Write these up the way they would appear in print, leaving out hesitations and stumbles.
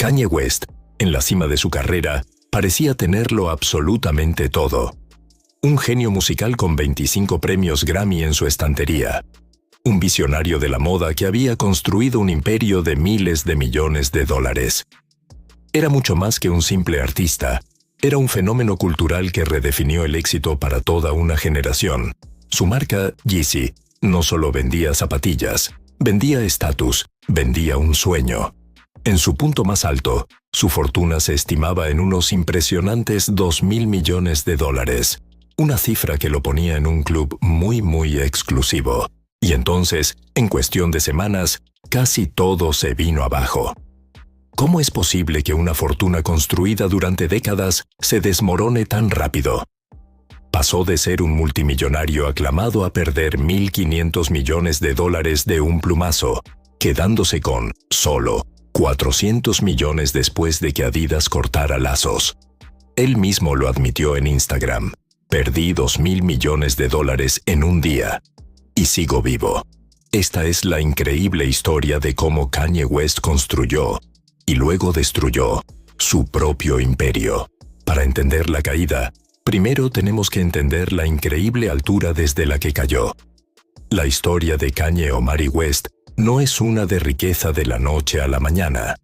Kanye West, en la cima de su carrera, parecía tenerlo absolutamente todo. Un genio musical con 25 premios Grammy en su estantería. Un visionario de la moda que había construido un imperio de miles de millones de dólares. Era mucho más que un simple artista. Era un fenómeno cultural que redefinió el éxito para toda una generación. Su marca, Yeezy, no solo vendía zapatillas, vendía estatus, vendía un sueño. En su punto más alto, su fortuna se estimaba en unos impresionantes 2.000 millones de dólares, una cifra que lo ponía en un club muy exclusivo. Y entonces, en cuestión de semanas, casi todo se vino abajo. ¿Cómo es posible que una fortuna construida durante décadas se desmorone tan rápido? Pasó de ser un multimillonario aclamado a perder 1.500 millones de dólares de un plumazo, quedándose con, solo, 400 millones después de que Adidas cortara lazos. Él mismo lo admitió en Instagram. Perdí 2.000 millones de dólares en un día. Y sigo vivo. Esta es la increíble historia de cómo Kanye West construyó, y luego destruyó, su propio imperio. Para entender la caída, primero tenemos que entender la increíble altura desde la que cayó. La historia de Kanye Omari West no es una de riqueza de la noche a la mañana.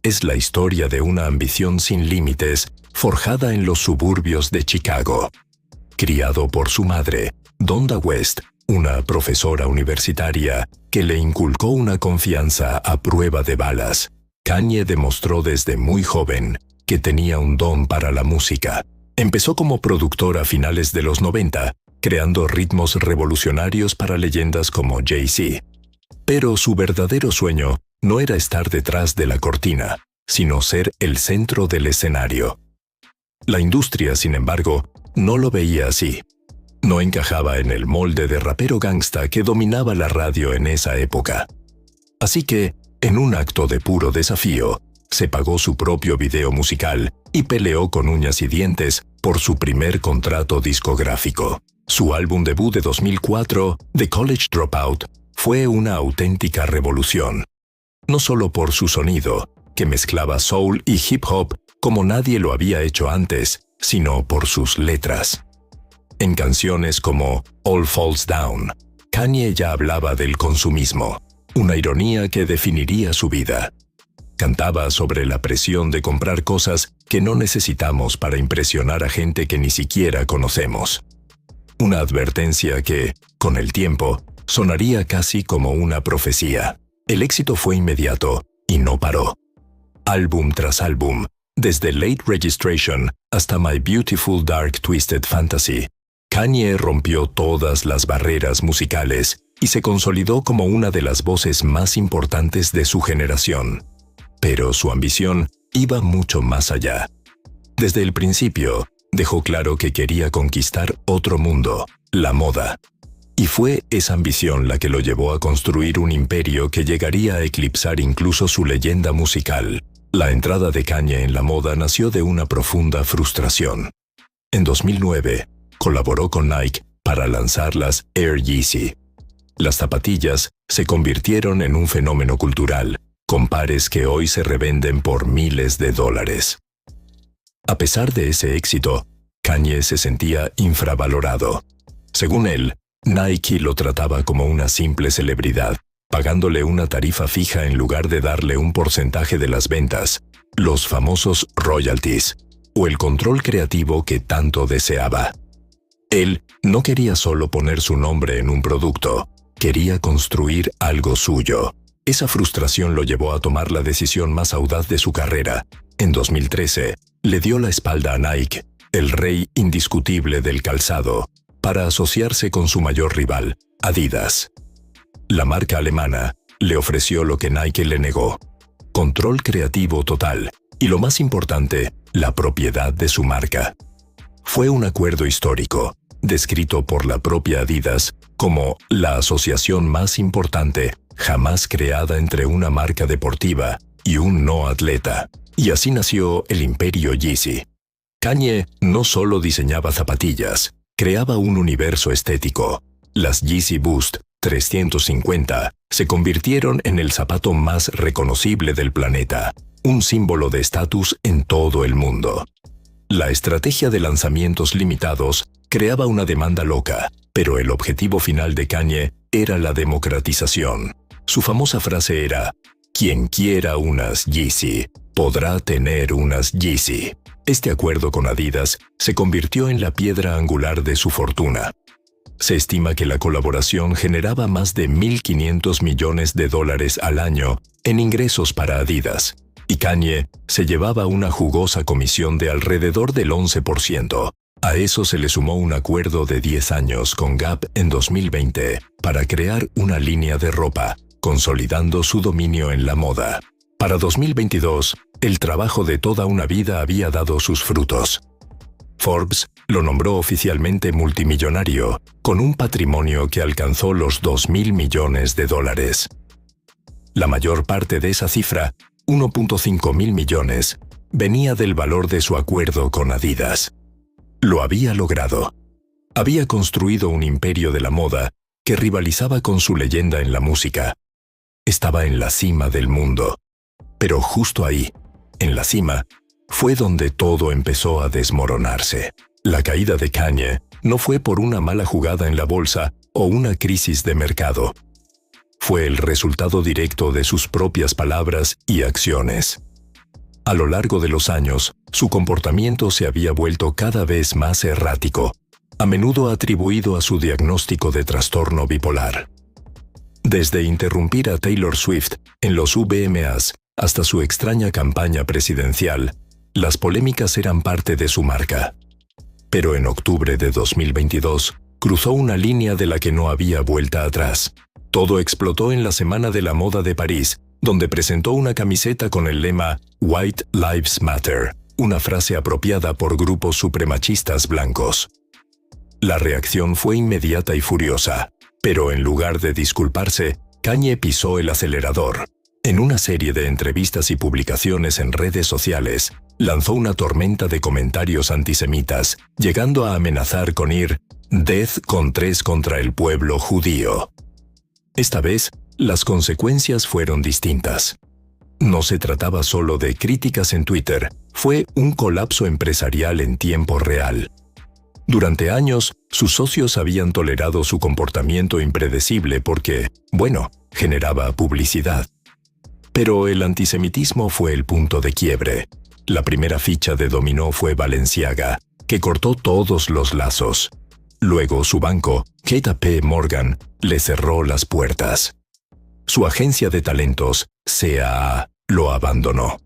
Es la historia de una ambición sin límites, forjada en los suburbios de Chicago. Criado por su madre, Donda West, una profesora universitaria que le inculcó una confianza a prueba de balas, Kanye demostró desde muy joven que tenía un don para la música. Empezó como productor a finales de los 90, creando ritmos revolucionarios para leyendas como Jay-Z. Pero su verdadero sueño no era estar detrás de la cortina, sino ser el centro del escenario. La industria, sin embargo, no lo veía así. No encajaba en el molde de rapero gangsta que dominaba la radio en esa época. Así que, en un acto de puro desafío, se pagó su propio video musical y peleó con uñas y dientes por su primer contrato discográfico. Su álbum debut de 2004, The College Dropout, fue una auténtica revolución. No solo por su sonido, que mezclaba soul y hip hop como nadie lo había hecho antes, sino por sus letras. En canciones como All Falls Down, Kanye ya hablaba del consumismo, una ironía que definiría su vida. Cantaba sobre la presión de comprar cosas que no necesitamos para impresionar a gente que ni siquiera conocemos. Una advertencia que, con el tiempo, sonaría casi como una profecía. El éxito fue inmediato y no paró. Álbum tras álbum, desde Late Registration hasta My Beautiful Dark Twisted Fantasy, Kanye rompió todas las barreras musicales y se consolidó como una de las voces más importantes de su generación. Pero su ambición iba mucho más allá. Desde el principio, dejó claro que quería conquistar otro mundo, la moda. Y fue esa ambición la que lo llevó a construir un imperio que llegaría a eclipsar incluso su leyenda musical. La entrada de Kanye en la moda nació de una profunda frustración. En 2009, colaboró con Nike para lanzar las Air Yeezy. Las zapatillas se convirtieron en un fenómeno cultural, con pares que hoy se revenden por miles de dólares. A pesar de ese éxito, Kanye se sentía infravalorado. Según él, Nike lo trataba como una simple celebridad, pagándole una tarifa fija en lugar de darle un porcentaje de las ventas, los famosos royalties, o el control creativo que tanto deseaba. Él no quería solo poner su nombre en un producto, quería construir algo suyo. Esa frustración lo llevó a tomar la decisión más audaz de su carrera. En 2013, le dio la espalda a Nike, el rey indiscutible del calzado, para asociarse con su mayor rival, Adidas. La marca alemana le ofreció lo que Nike le negó: control creativo total y, lo más importante, la propiedad de su marca. Fue un acuerdo histórico, descrito por la propia Adidas como la asociación más importante jamás creada entre una marca deportiva y un no atleta. Y así nació el imperio Yeezy. Kanye no solo diseñaba zapatillas, creaba un universo estético. Las Yeezy Boost 350 se convirtieron en el zapato más reconocible del planeta. un símbolo de estatus en todo el mundo. La estrategia de lanzamientos limitados creaba una demanda loca, pero el objetivo final de Kanye era la democratización. Su famosa frase era: "Quien quiera unas Yeezy, podrá tener unas Yeezy". Este acuerdo con Adidas se convirtió en la piedra angular de su fortuna. Se estima que la colaboración generaba más de $1.500 millones al año en ingresos para Adidas, y Kanye se llevaba una jugosa comisión de alrededor del 11%. A eso se le sumó un acuerdo de 10 años con Gap en 2020 para crear una línea de ropa, consolidando su dominio en la moda. Para 2022, el trabajo de toda una vida había dado sus frutos. Forbes lo nombró oficialmente multimillonario, con un patrimonio que alcanzó los $2.000 millones. La mayor parte de esa cifra, 1.5 mil millones, venía del valor de su acuerdo con Adidas. Lo había logrado. Había construido un imperio de la moda que rivalizaba con su leyenda en la música. Estaba en la cima del mundo. Pero justo ahí, en la cima, fue donde todo empezó a desmoronarse. La caída de Kanye no fue por una mala jugada en la bolsa o una crisis de mercado. Fue el resultado directo de sus propias palabras y acciones. A lo largo de los años, su comportamiento se había vuelto cada vez más errático, a menudo atribuido a su diagnóstico de trastorno bipolar. Desde interrumpir a Taylor Swift en los VMAs hasta su extraña campaña presidencial, las polémicas eran parte de su marca. Pero en octubre de 2022, cruzó una línea de la que no había vuelta atrás. Todo explotó en la Semana de la Moda de París, donde presentó una camiseta con el lema White Lives Matter, una frase apropiada por grupos supremacistas blancos. La reacción fue inmediata y furiosa, pero en lugar de disculparse, Kanye pisó el acelerador. En una serie de entrevistas y publicaciones en redes sociales, lanzó una tormenta de comentarios antisemitas, llegando a amenazar con ir Death con 3 contra el pueblo judío. Esta vez, las consecuencias fueron distintas. No se trataba solo de críticas en Twitter, fue un colapso empresarial en tiempo real. Durante años, sus socios habían tolerado su comportamiento impredecible porque, bueno, generaba publicidad. Pero el antisemitismo fue el punto de quiebre. La primera ficha de dominó fue Balenciaga, que cortó todos los lazos. Luego su banco, JP Morgan, le cerró las puertas. Su agencia de talentos, CAA, lo abandonó.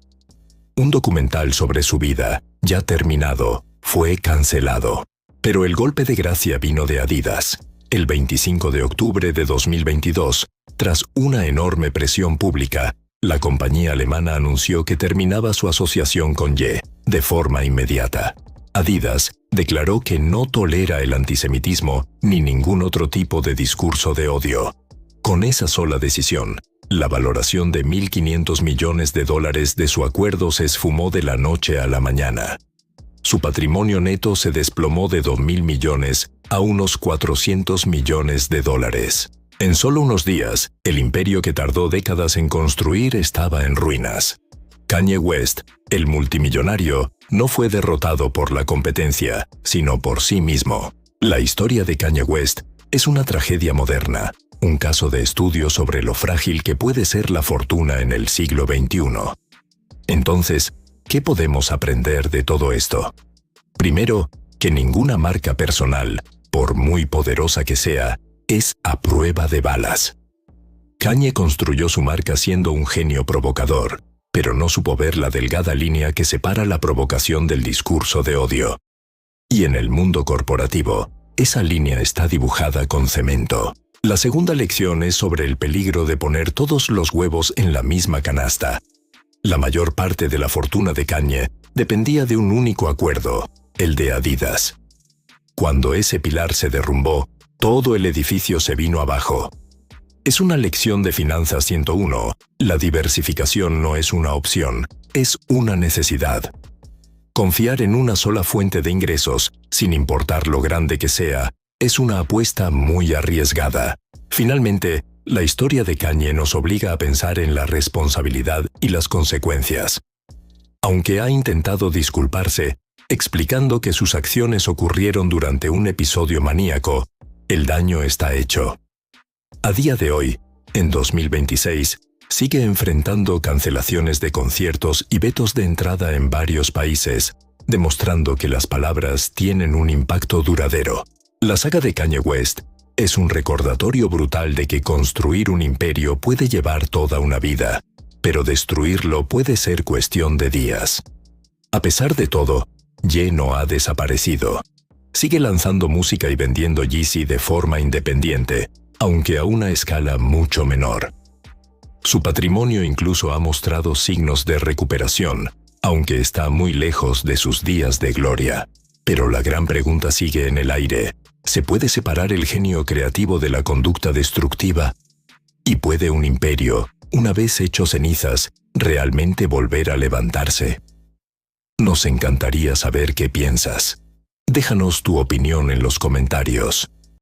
Un documental sobre su vida, ya terminado, fue cancelado. Pero el golpe de gracia vino de Adidas. El 25 de octubre de 2022, tras una enorme presión pública, la compañía alemana anunció que terminaba su asociación con Ye, de forma inmediata. Adidas declaró que no tolera el antisemitismo ni ningún otro tipo de discurso de odio. Con esa sola decisión, la valoración de $1.500 millones de su acuerdo se esfumó de la noche a la mañana. Su patrimonio neto se desplomó de $2.000 millones a unos $400 millones. En solo unos días, el imperio que tardó décadas en construir estaba en ruinas. Kanye West, el multimillonario, no fue derrotado por la competencia, sino por sí mismo. La historia de Kanye West es una tragedia moderna, un caso de estudio sobre lo frágil que puede ser la fortuna en el siglo XXI. Entonces, ¿qué podemos aprender de todo esto? Primero, que ninguna marca personal, por muy poderosa que sea, es a prueba de balas. Kanye construyó su marca siendo un genio provocador, pero no supo ver la delgada línea que separa la provocación del discurso de odio. Y en el mundo corporativo, esa línea está dibujada con cemento. La segunda lección es sobre el peligro de poner todos los huevos en la misma canasta. La mayor parte de la fortuna de Kanye dependía de un único acuerdo, el de Adidas. Cuando ese pilar se derrumbó, todo el edificio se vino abajo. Es una lección de Finanzas 101. La diversificación no es una opción, es una necesidad. Confiar en una sola fuente de ingresos, sin importar lo grande que sea, es una apuesta muy arriesgada. Finalmente, La historia de Kanye nos obliga a pensar en la responsabilidad y las consecuencias. Aunque ha intentado disculparse, explicando que sus acciones ocurrieron durante un episodio maníaco, el daño está hecho. A día de hoy, en 2026, sigue enfrentando cancelaciones de conciertos y vetos de entrada en varios países, demostrando que las palabras tienen un impacto duradero. La saga de Kanye West es un recordatorio brutal de que construir un imperio puede llevar toda una vida, pero destruirlo puede ser cuestión de días. A pesar de todo, Ye no ha desaparecido. Sigue lanzando música y vendiendo Yeezy de forma independiente, aunque a una escala mucho menor. Su patrimonio incluso ha mostrado signos de recuperación, aunque está muy lejos de sus días de gloria. Pero la gran pregunta sigue en el aire. ¿Se puede separar el genio creativo de la conducta destructiva? ¿Y puede un imperio, una vez hecho cenizas, realmente volver a levantarse? Nos encantaría saber qué piensas. Déjanos tu opinión en los comentarios.